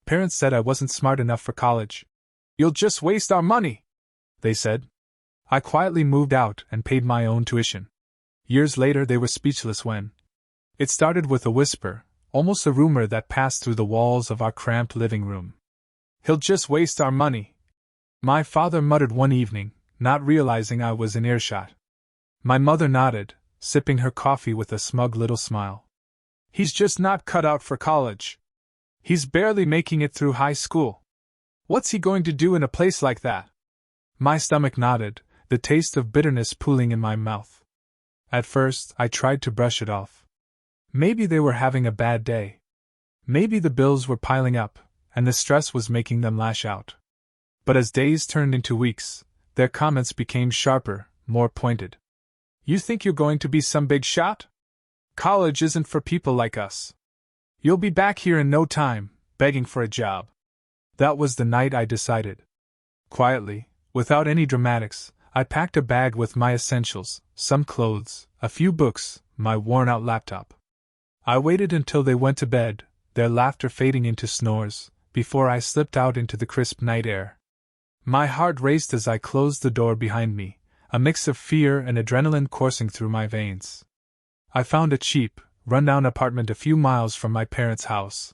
Parents said I wasn't smart enough for college. "You'll just waste our money," they said. I quietly moved out and paid my own tuition. Years later, they were speechless when it started with a whisper, almost a rumor that passed through the walls of our cramped living room. "He'll just waste our money," my father muttered one evening, not realizing I was in earshot. My mother nodded, sipping her coffee with a smug little smile. "He's just not cut out for college. He's barely making it through high school. What's he going to do in a place like that?" My stomach nodded, the taste of bitterness pooling in my mouth. At first, I tried to brush it off. Maybe they were having a bad day. Maybe the bills were piling up, and the stress was making them lash out. But as days turned into weeks, their comments became sharper, more pointed. "You think you're going to be some big shot? College isn't for people like us. You'll be back here in no time, begging for a job." That was the night I decided. Quietly, without any dramatics, I packed a bag with my essentials, some clothes, a few books, my worn-out laptop. I waited until they went to bed, their laughter fading into snores, before I slipped out into the crisp night air. My heart raced as I closed the door behind me, a mix of fear and adrenaline coursing through my veins. I found a cheap, run-down apartment a few miles from my parents' house.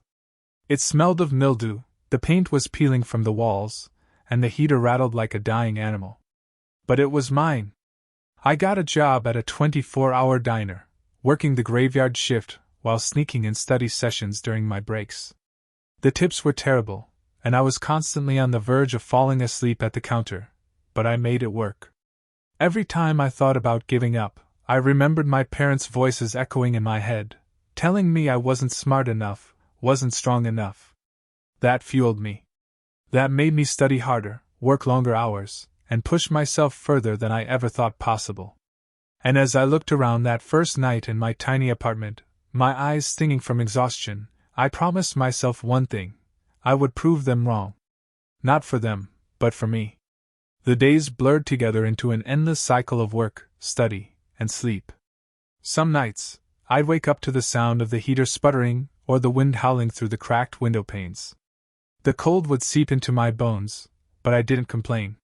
It smelled of mildew, the paint was peeling from the walls, and the heater rattled like a dying animal. But it was mine. I got a job at a 24-hour diner, working the graveyard shift while sneaking in study sessions during my breaks. The tips were terrible, and I was constantly on the verge of falling asleep at the counter, but I made it work. Every time I thought about giving up, I remembered my parents' voices echoing in my head, telling me I wasn't smart enough, wasn't strong enough. That fueled me. That made me study harder, work longer hours, and push myself further than I ever thought possible. And as I looked around that first night in my tiny apartment, my eyes stinging from exhaustion, I promised myself one thing: I would prove them wrong. Not for them, but for me. The days blurred together into an endless cycle of work, study, and sleep. Some nights, I'd wake up to the sound of the heater sputtering or the wind howling through the cracked window panes. The cold would seep into my bones, but I didn't complain.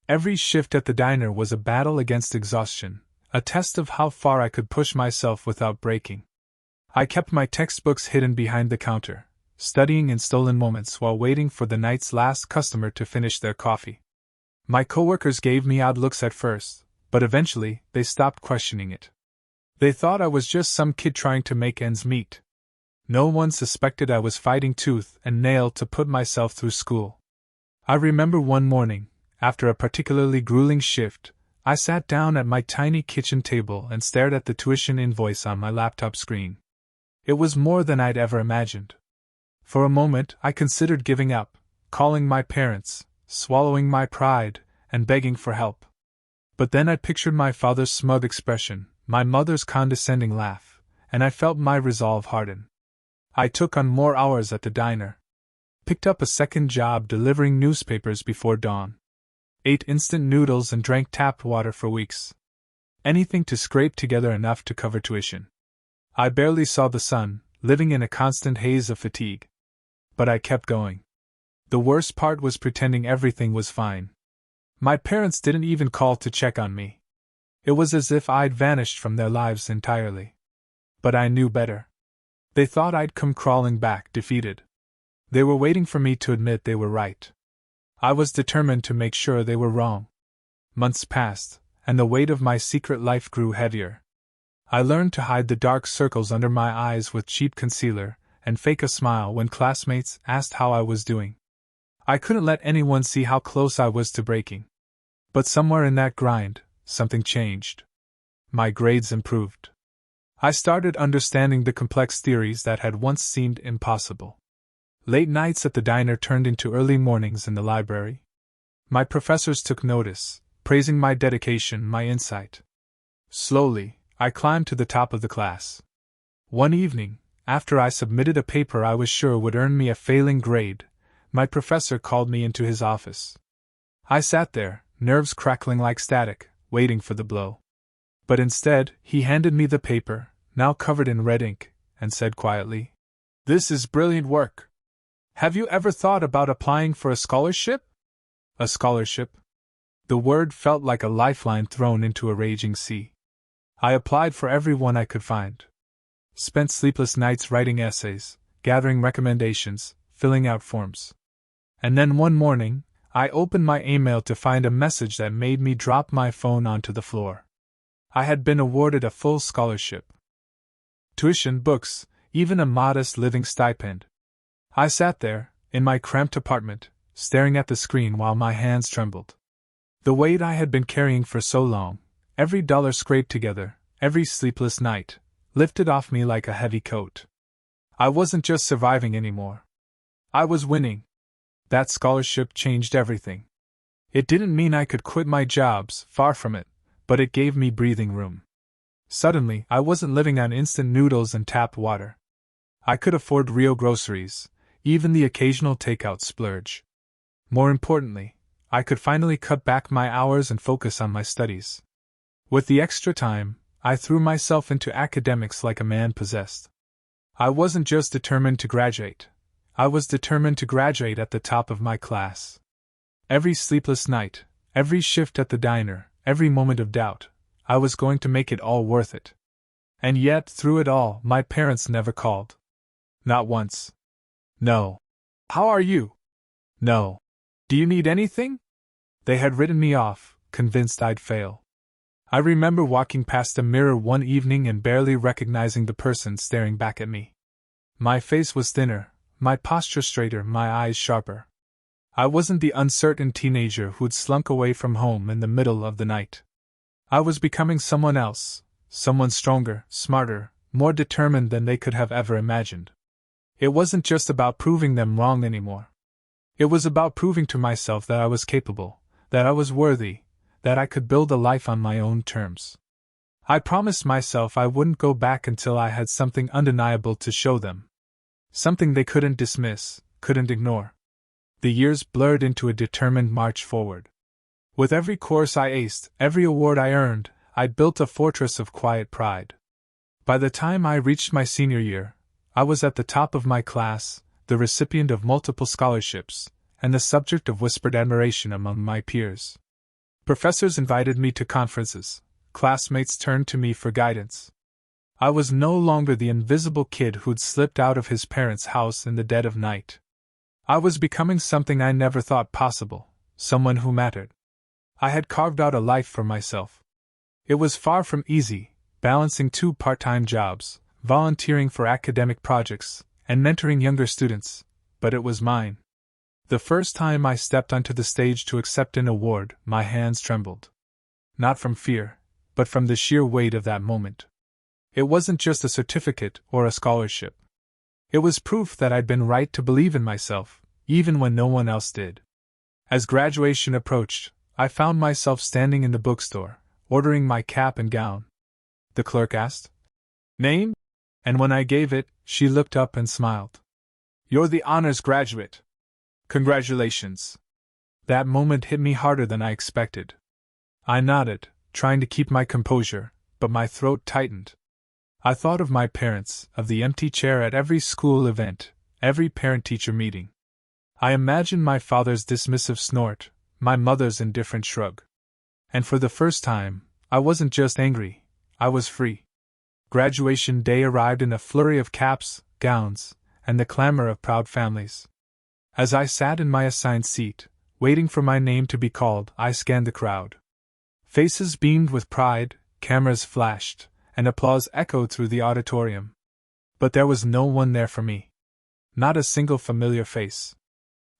Every shift at the diner was a battle against exhaustion, a test of how far I could push myself without breaking. I kept my textbooks hidden behind the counter, studying in stolen moments while waiting for the night's last customer to finish their coffee. My coworkers gave me odd looks at first, but eventually they stopped questioning it. They thought I was just some kid trying to make ends meet. No one suspected I was fighting tooth and nail to put myself through school. I remember one morning, after a particularly grueling shift, I sat down at my tiny kitchen table and stared at the tuition invoice on my laptop screen. It was more than I'd ever imagined. For a moment, I considered giving up, calling my parents, swallowing my pride, and begging for help. But then I pictured my father's smug expression, my mother's condescending laugh, and I felt my resolve harden. I took on more hours at the diner. Picked up a second job delivering newspapers before dawn. Ate instant noodles and drank tap water for weeks. Anything to scrape together enough to cover tuition. I barely saw the sun, living in a constant haze of fatigue. But I kept going. The worst part was pretending everything was fine. My parents didn't even call to check on me. It was as if I'd vanished from their lives entirely. But I knew better. They thought I'd come crawling back, defeated. They were waiting for me to admit they were right. I was determined to make sure they were wrong. Months passed, and the weight of my secret life grew heavier. I learned to hide the dark circles under my eyes with cheap concealer, and fake a smile when classmates asked how I was doing. I couldn't let anyone see how close I was to breaking. But somewhere in that grind, something changed. My grades improved. I started understanding the complex theories that had once seemed impossible. Late nights at the diner turned into early mornings in the library. My professors took notice, praising my dedication, my insight. Slowly, I climbed to the top of the class. One evening, after I submitted a paper I was sure would earn me a failing grade, my professor called me into his office. I sat there, nerves crackling like static, waiting for the blow. But instead, he handed me the paper, now covered in red ink, and said quietly, "This is brilliant work. Have you ever thought about applying for a scholarship? A scholarship? The word felt like a lifeline thrown into a raging sea. I applied for every one I could find. Spent sleepless nights writing essays, gathering recommendations, filling out forms. And then one morning, I opened my email to find a message that made me drop my phone onto the floor. I had been awarded a full scholarship. Tuition, books, even a modest living stipend. I sat there, in my cramped apartment, staring at the screen while my hands trembled. The weight I had been carrying for so long, every dollar scraped together, every sleepless night, lifted off me like a heavy coat. I wasn't just surviving anymore. I was winning. That scholarship changed everything. It didn't mean I could quit my jobs, far from it, but it gave me breathing room. Suddenly, I wasn't living on instant noodles and tap water. I could afford real groceries, even the occasional takeout splurge. More importantly, I could finally cut back my hours and focus on my studies. With the extra time, I threw myself into academics like a man possessed. I wasn't just determined to graduate. I was determined to graduate at the top of my class. Every sleepless night, every shift at the diner, every moment of doubt, I was going to make it all worth it. And yet, through it all, my parents never called. Not once. No. How are you? No. Do you need anything? They had written me off, convinced I'd fail. I remember walking past a mirror one evening and barely recognizing the person staring back at me. My face was thinner, my posture straighter, my eyes sharper. I wasn't the uncertain teenager who'd slunk away from home in the middle of the night. I was becoming someone else, someone stronger, smarter, more determined than they could have ever imagined. It wasn't just about proving them wrong anymore. It was about proving to myself that I was capable, that I was worthy, that I could build a life on my own terms. I promised myself I wouldn't go back until I had something undeniable to show them. Something they couldn't dismiss, couldn't ignore. The years blurred into a determined march forward. With every course I aced, every award I earned, I'd built a fortress of quiet pride. By the time I reached my senior year, I was at the top of my class, the recipient of multiple scholarships, and the subject of whispered admiration among my peers. Professors invited me to conferences, classmates turned to me for guidance. I was no longer the invisible kid who'd slipped out of his parents' house in the dead of night. I was becoming something I never thought possible, someone who mattered. I had carved out a life for myself. It was far from easy, balancing 2 part-time jobs, volunteering for academic projects, and mentoring younger students, but it was mine. The first time I stepped onto the stage to accept an award, my hands trembled. Not from fear, but from the sheer weight of that moment. It wasn't just a certificate or a scholarship. It was proof that I'd been right to believe in myself, even when no one else did. As graduation approached, I found myself standing in the bookstore, ordering my cap and gown. The clerk asked, "Name?" And when I gave it, she looked up and smiled. "You're the honors graduate. Congratulations." That moment hit me harder than I expected. I nodded, trying to keep my composure, but my throat tightened. I thought of my parents, of the empty chair at every school event, every parent-teacher meeting. I imagined my father's dismissive snort, my mother's indifferent shrug. And for the first time, I wasn't just angry, I was free. Graduation day arrived in a flurry of caps, gowns, and the clamor of proud families. As I sat in my assigned seat, waiting for my name to be called, I scanned the crowd. Faces beamed with pride, cameras flashed, and applause echoed through the auditorium. But there was no one there for me. Not a single familiar face.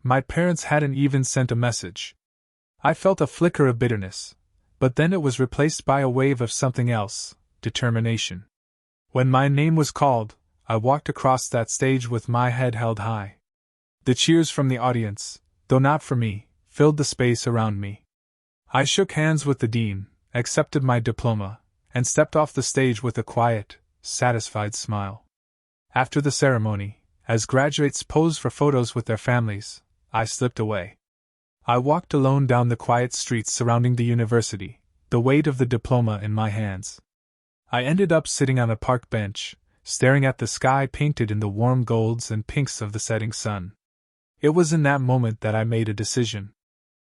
My parents hadn't even sent a message. I felt a flicker of bitterness, but then it was replaced by a wave of something else, determination. When my name was called, I walked across that stage with my head held high. The cheers from the audience, though not for me, filled the space around me. I shook hands with the dean, accepted my diploma, and stepped off the stage with a quiet, satisfied smile. After the ceremony, as graduates posed for photos with their families, I slipped away. I walked alone down the quiet streets surrounding the university, the weight of the diploma in my hands. I ended up sitting on a park bench, staring at the sky painted in the warm golds and pinks of the setting sun. It was in that moment that I made a decision.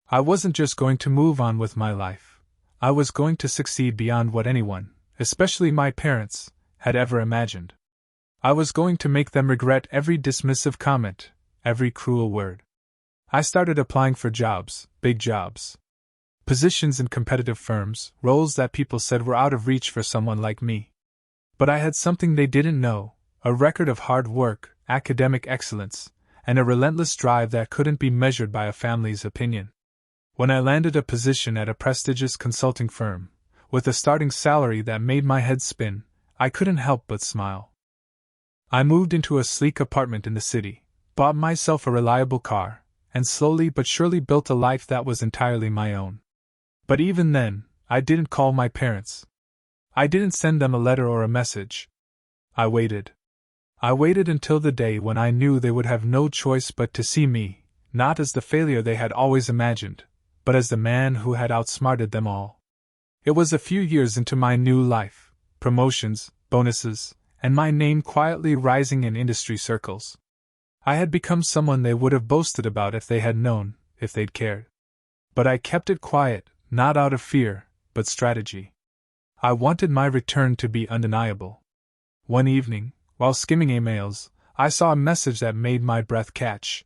I wasn't just going to move on with my life. I was going to succeed beyond what anyone, especially my parents, had ever imagined. I was going to make them regret every dismissive comment, every cruel word. I started applying for jobs, big jobs. Positions in competitive firms, roles that people said were out of reach for someone like me. But I had something they didn't know, a record of hard work, academic excellence, and a relentless drive that couldn't be measured by a family's opinion. When I landed a position at a prestigious consulting firm, with a starting salary that made my head spin, I couldn't help but smile. I moved into a sleek apartment in the city, bought myself a reliable car, and slowly but surely built a life that was entirely my own. But even then, I didn't call my parents. I didn't send them a letter or a message. I waited. I waited until the day when I knew they would have no choice but to see me, not as the failure they had always imagined, but as the man who had outsmarted them all. It was a few years into my new life, promotions, bonuses, and my name quietly rising in industry circles. I had become someone they would have boasted about if they had known, if they'd cared. But I kept it quiet, not out of fear, but strategy. I wanted my return to be undeniable. One evening, while skimming emails, I saw a message that made my breath catch.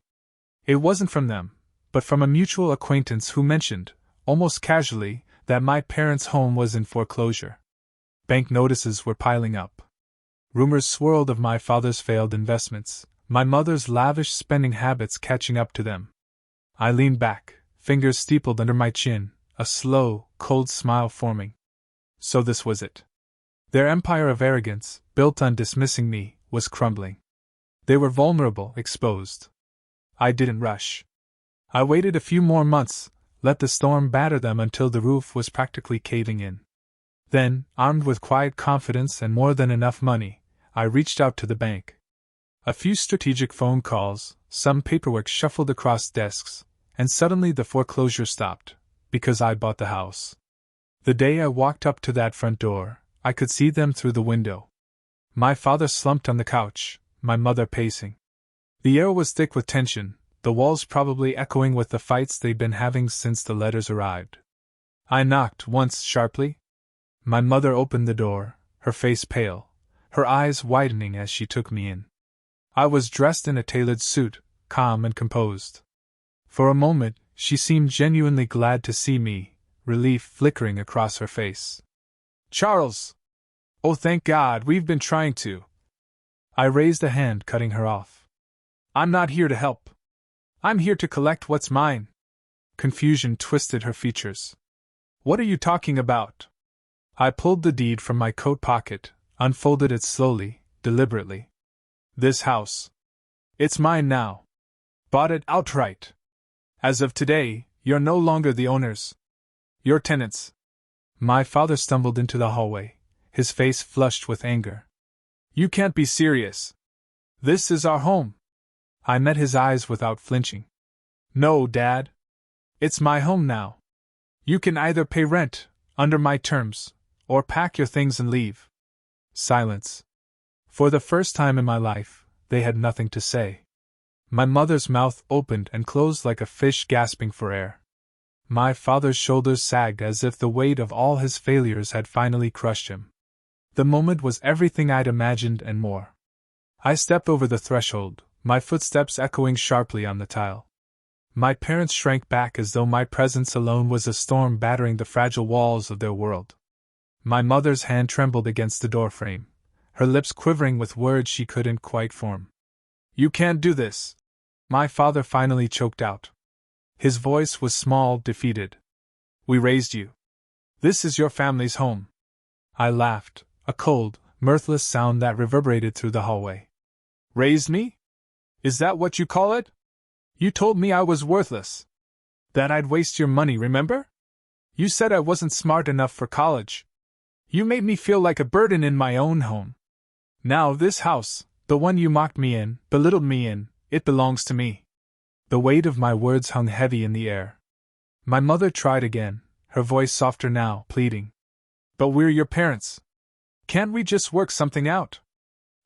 It wasn't from them, but from a mutual acquaintance who mentioned, almost casually, that my parents' home was in foreclosure. Bank notices were piling up. Rumors swirled of my father's failed investments, my mother's lavish spending habits catching up to them. I leaned back, fingers steepled under my chin, a slow, cold smile forming. So this was it. Their empire of arrogance, built on dismissing me, was crumbling. They were vulnerable, exposed. I didn't rush. I waited a few more months, let the storm batter them until the roof was practically caving in. Then, armed with quiet confidence and more than enough money, I reached out to the bank. A few strategic phone calls, some paperwork shuffled across desks, and suddenly the foreclosure stopped, because I bought the house. The day I walked up to that front door, I could see them through the window. My father slumped on the couch, my mother pacing. The air was thick with tension, the walls probably echoing with the fights they'd been having since the letters arrived. I knocked once sharply. My mother opened the door, her face pale, her eyes widening as she took me in. I was dressed in a tailored suit, calm and composed. For a moment, she seemed genuinely glad to see me, relief flickering across her face. "Charles! Oh, thank God, we've been trying to." I raised a hand, cutting her off. "I'm not here to help. I'm here to collect what's mine." Confusion twisted her features. "What are you talking about?" I pulled the deed from my coat pocket, unfolded it slowly, deliberately. "This house. It's mine now. Bought it outright. As of today, you're no longer the owners. You're tenants." My father stumbled into the hallway, his face flushed with anger. "You can't be serious. This is our home." I met his eyes without flinching. "No, Dad. It's my home now. You can either pay rent, under my terms, or pack your things and leave." Silence. For the first time in my life, they had nothing to say. My mother's mouth opened and closed like a fish gasping for air. My father's shoulders sagged as if the weight of all his failures had finally crushed him. The moment was everything I'd imagined and more. I stepped over the threshold, my footsteps echoing sharply on the tile. My parents shrank back as though my presence alone was a storm battering the fragile walls of their world. My mother's hand trembled against the doorframe, her lips quivering with words she couldn't quite form. "You can't do this," my father finally choked out. His voice was small, defeated. "We raised you. This is your family's home." I laughed, a cold, mirthless sound that reverberated through the hallway. "Raised me? Is that what you call it? You told me I was worthless. That I'd waste your money, remember? You said I wasn't smart enough for college. You made me feel like a burden in my own home. Now this house, the one you mocked me in, belittled me in, it belongs to me." The weight of my words hung heavy in the air. My mother tried again, her voice softer now, pleading. "But we're your parents. Can't we just work something out?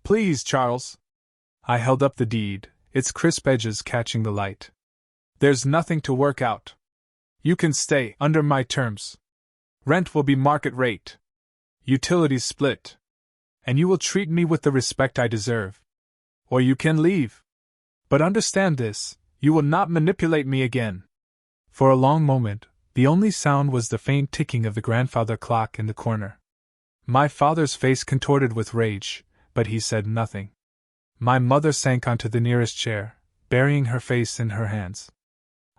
Please, Charles." I held up the deed, its crisp edges catching the light. There's nothing to work out. You can stay under my terms. Rent will be market rate. Utilities split. And you will treat me with the respect I deserve. Or you can leave. But understand this, you will not manipulate me again. For a long moment, the only sound was the faint ticking of the grandfather clock in the corner. My father's face contorted with rage, but he said nothing. My mother sank onto the nearest chair, burying her face in her hands.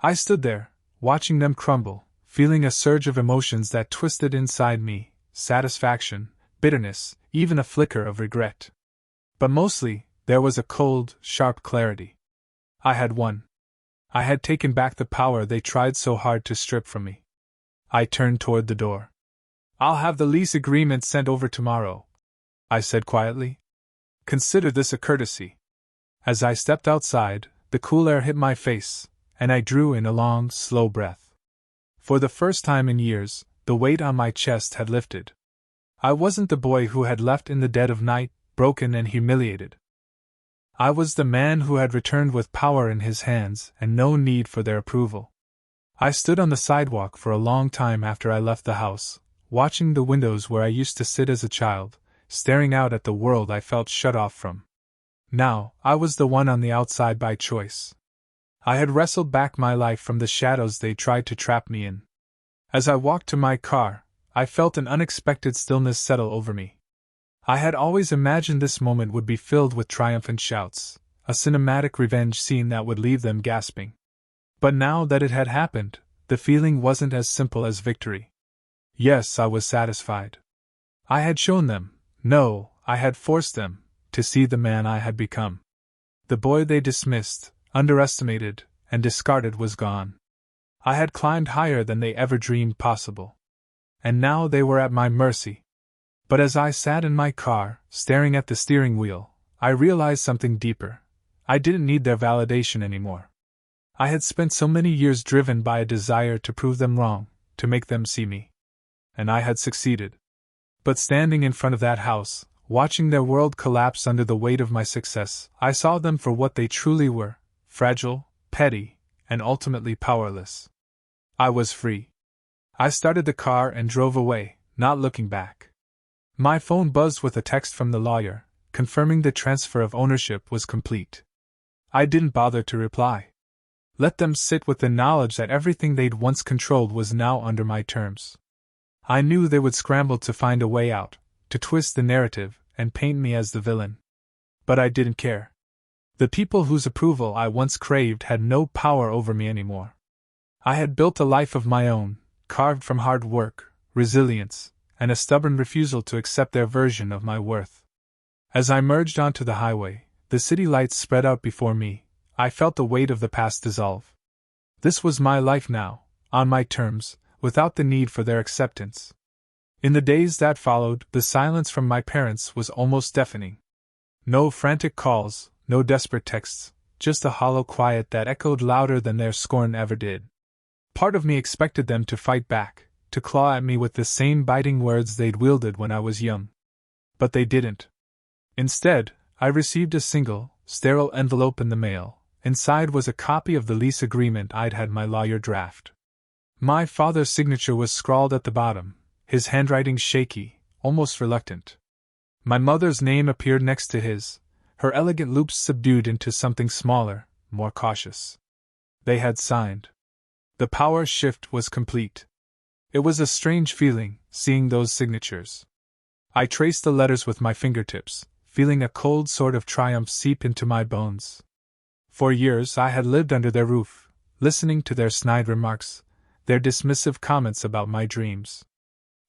I stood there, watching them crumble, feeling a surge of emotions that twisted inside me, satisfaction, bitterness, even a flicker of regret. But mostly, there was a cold, sharp clarity. I had won. I had taken back the power they tried so hard to strip from me. I turned toward the door. I'll have the lease agreement sent over tomorrow, I said quietly. Consider this a courtesy. As I stepped outside, the cool air hit my face, and I drew in a long, slow breath. For the first time in years, the weight on my chest had lifted. I wasn't the boy who had left in the dead of night, broken and humiliated. I was the man who had returned with power in his hands and no need for their approval. I stood on the sidewalk for a long time after I left the house, watching the windows where I used to sit as a child, staring out at the world I felt shut off from. Now, I was the one on the outside by choice. I had wrestled back my life from the shadows they tried to trap me in. As I walked to my car, I felt an unexpected stillness settle over me. I had always imagined this moment would be filled with triumphant shouts, a cinematic revenge scene that would leave them gasping. But now that it had happened, the feeling wasn't as simple as victory. Yes, I was satisfied. I had shown them, no, I had forced them, to see the man I had become. The boy they dismissed, underestimated, and discarded was gone. I had climbed higher than they ever dreamed possible. And now they were at my mercy. But as I sat in my car, staring at the steering wheel, I realized something deeper. I didn't need their validation anymore. I had spent so many years driven by a desire to prove them wrong, to make them see me. And I had succeeded. But standing in front of that house, watching their world collapse under the weight of my success, I saw them for what they truly were, fragile, petty, and ultimately powerless. I was free. I started the car and drove away, not looking back. My phone buzzed with a text from the lawyer, confirming the transfer of ownership was complete. I didn't bother to reply. Let them sit with the knowledge that everything they'd once controlled was now under my terms. I knew they would scramble to find a way out, to twist the narrative, and paint me as the villain. But I didn't care. The people whose approval I once craved had no power over me anymore. I had built a life of my own, carved from hard work, resilience, and a stubborn refusal to accept their version of my worth. As I merged onto the highway, the city lights spread out before me. I felt the weight of the past dissolve. This was my life now, on my terms, without the need for their acceptance. In the days that followed, the silence from my parents was almost deafening. No frantic calls, no desperate texts, just a hollow quiet that echoed louder than their scorn ever did. Part of me expected them to fight back, to claw at me with the same biting words they'd wielded when I was young. But they didn't. Instead, I received a single, sterile envelope in the mail. Inside was a copy of the lease agreement I'd had my lawyer draft. My father's signature was scrawled at the bottom, his handwriting shaky, almost reluctant. My mother's name appeared next to his, her elegant loops subdued into something smaller, more cautious. They had signed. The power shift was complete. It was a strange feeling, seeing those signatures. I traced the letters with my fingertips, feeling a cold sort of triumph seep into my bones. For years I had lived under their roof, listening to their snide remarks, their dismissive comments about my dreams.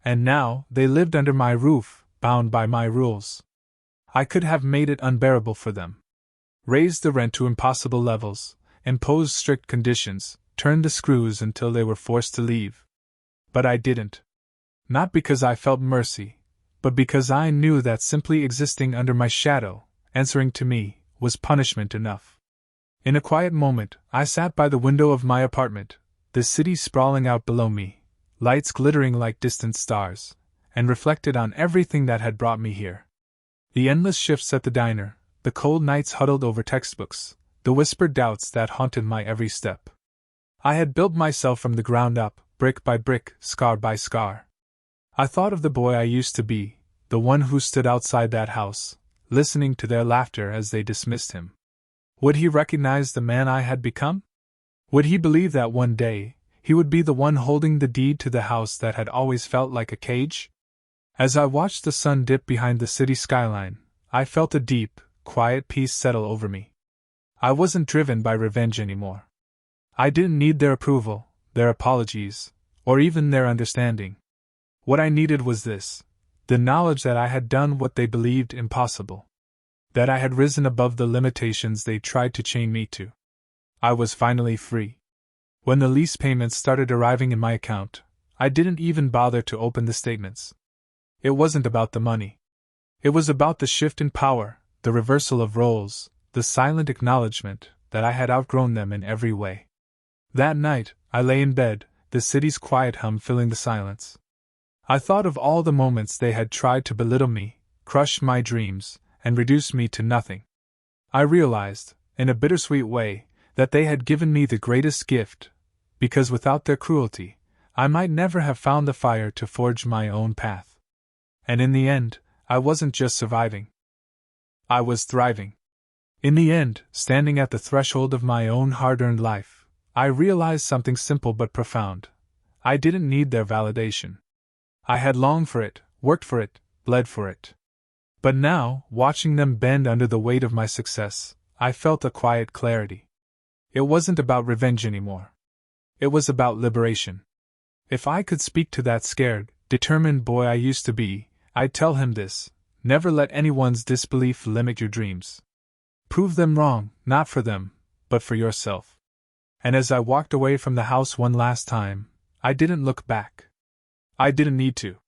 And now they lived under my roof, bound by my rules. I could have made it unbearable for them. Raised the rent to impossible levels, imposed strict conditions, turned the screws until they were forced to leave. But I didn't. Not because I felt mercy, but because I knew that simply existing under my shadow, answering to me, was punishment enough. In a quiet moment, I sat by the window of my apartment, the city sprawling out below me, lights glittering like distant stars, and reflected on everything that had brought me here. The endless shifts at the diner, the cold nights huddled over textbooks, the whispered doubts that haunted my every step. I had built myself from the ground up, brick by brick, scar by scar. I thought of the boy I used to be, the one who stood outside that house, listening to their laughter as they dismissed him. Would he recognize the man I had become? Would he believe that one day he would be the one holding the deed to the house that had always felt like a cage? As I watched the sun dip behind the city skyline, I felt a deep, quiet peace settle over me. I wasn't driven by revenge anymore. I didn't need their approval, their apologies, or even their understanding. What I needed was this: the knowledge that I had done what they believed impossible. That I had risen above the limitations they tried to chain me to. I was finally free. When the lease payments started arriving in my account, I didn't even bother to open the statements. It wasn't about the money. It was about the shift in power, the reversal of roles, the silent acknowledgement that I had outgrown them in every way. That night, I lay in bed, the city's quiet hum filling the silence. I thought of all the moments they had tried to belittle me, crush my dreams, and reduce me to nothing. I realized, in a bittersweet way, that they had given me the greatest gift, because without their cruelty, I might never have found the fire to forge my own path. And in the end, I wasn't just surviving. I was thriving. In the end, standing at the threshold of my own hard-earned life, I realized something simple but profound. I didn't need their validation. I had longed for it, worked for it, bled for it. But now, watching them bend under the weight of my success, I felt a quiet clarity. It wasn't about revenge anymore. It was about liberation. If I could speak to that scared, determined boy I used to be, I'd tell him this: never let anyone's disbelief limit your dreams. Prove them wrong, not for them, but for yourself. And as I walked away from the house one last time, I didn't look back. I didn't need to.